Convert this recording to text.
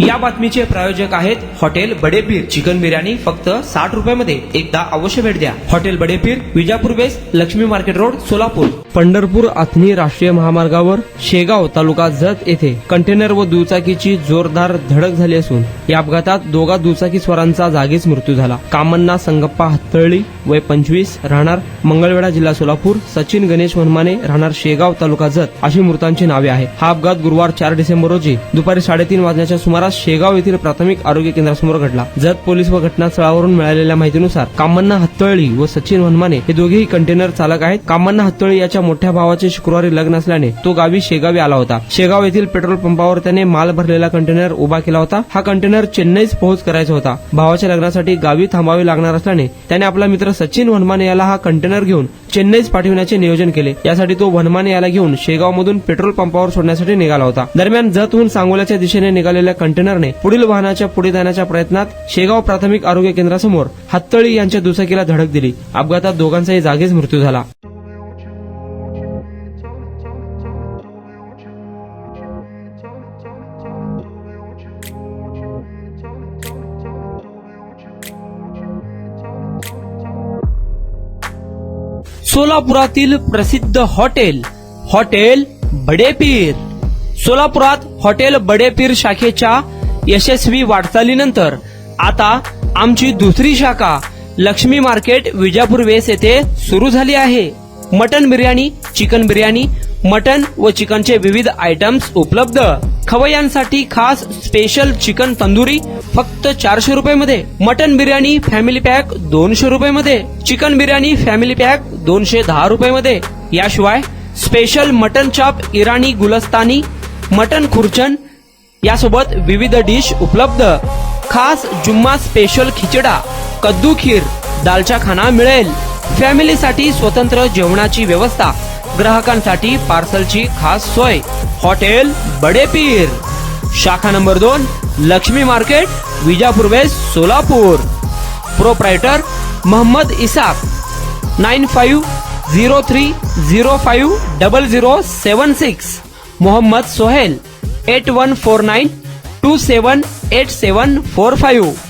या बातमीचे प्रायोजक आहेत हॉटेल बडेपीर चिकन बिर्याणी फक्त 60 रुपयामध्ये एकदा अवश्य भेट द्या. Hotel Badepir, Vijapur west, Laxmi market road, Solapur. Pandharpur Athani राष्ट्रीय महामार्गावर शेगाव तालुका जत येथे कंटेनर व दुचाकीची जोरदार धडक झाली असून या अपघातात दोघा दुचाकीस्वारांचा जागीच मृत्यू झाला. कामण्णा संगप्पा हत्तळी वय 25 राहणार मंगळवेढा जिल्हा सोलापूर, सचिन गणेश वनमाने राहणार शेगाव तालुका जत अशी मृतांची नावे आहेत. हा अपघात गुरुवार 4 डिसेंबर रोजी दुपारी 3:30 वाजण्याच्या सुमारास शेगाव येथील प्राथमिक आरोग्य केंद्रासमोर घडला. जत पोलीस व घटनास्थळावरून मिळालेल्या माहितीनुसार कामण्णा हत्तळी व सचिन वनमाने हे दोघेही कंटेनर चालक आहेत. कामण्णा हत्तळी याच्या मोठ्या भावाचे शुक्रवारी लग्न असल्याने तो गावी शेगावी आला होता. शेगाव येथील पेट्रोल पंपावर त्याने माल भरलेला कंटेनर उभा केला होता. हा कंटेनर चेन्नईस पोहोच करायचा होता. भावाच्या लग्नासाठी गावी थांबावे लागणार असल्याने त्याने आपला मित्र सचिन वनमाने याला हा कंटेनर घेऊन चेन्नईस पाठविण्याचे नियोजन केले. यासाठी तो वनमाने याला घेऊन शेगाव मधून पेट्रोल पंपावर सोडण्यासाठी निघाला होता. दरम्यान जतहून सांगोल्याच्या दिशेने निघालेल्या कंटेनरने पुढील वाहनाच्या पुढे जाण्याच्या प्रयत्नात शेगाव प्राथमिक आरोग्य केंद्रासमोर हत्तळी यांच्या दुचाकीला धडक दिली. अपघातात दोघांचाही जागीच मृत्यू झाला. सोलापुरातील प्रसिद्ध हॉटेल बडेपीर. सोलापुरात हॉटेल बडेपीर शाखेच्या यशस्वी वाटचालीनंतर आता आमची दुसरी शाखा लक्ष्मी मार्केट विजापूर वेस्ट येथे सुरू झाली आहे. Mutton biryani, chicken biryani, mutton व चिकनचे विविध आयटम्स उपलब्ध. खवय्यांसाठी खास स्पेशल चिकन तंदुरी फक्त 400 रुपयामध्ये. मटन बिर्याणी फॅमिली पॅक 200 रुपयामध्ये. चिकन बिर्याणी फॅमिली पॅक 210 रुपयामध्ये. याशिवाय स्पेशल मटन चॉप, इराणी गुलस्तानी, मटन खुर्चन यासोबत विविध डिश उपलब्ध. खास जुम्मा स्पेशल खिचडा, कद्दू खीर, दालचा खाना मिळेल. फॅमिलीसाठी स्वतंत्र जेवणाची व्यवस्था, ग्राहकांसाठी पार्सलची खास सोय. हॉटेल बडेपीर, शाखा number 2, Laxmi market, Vijapur west, Solapur. Proprietor Mohammad Isaq. 9503050076. Mohammad Sohail. 8149278745.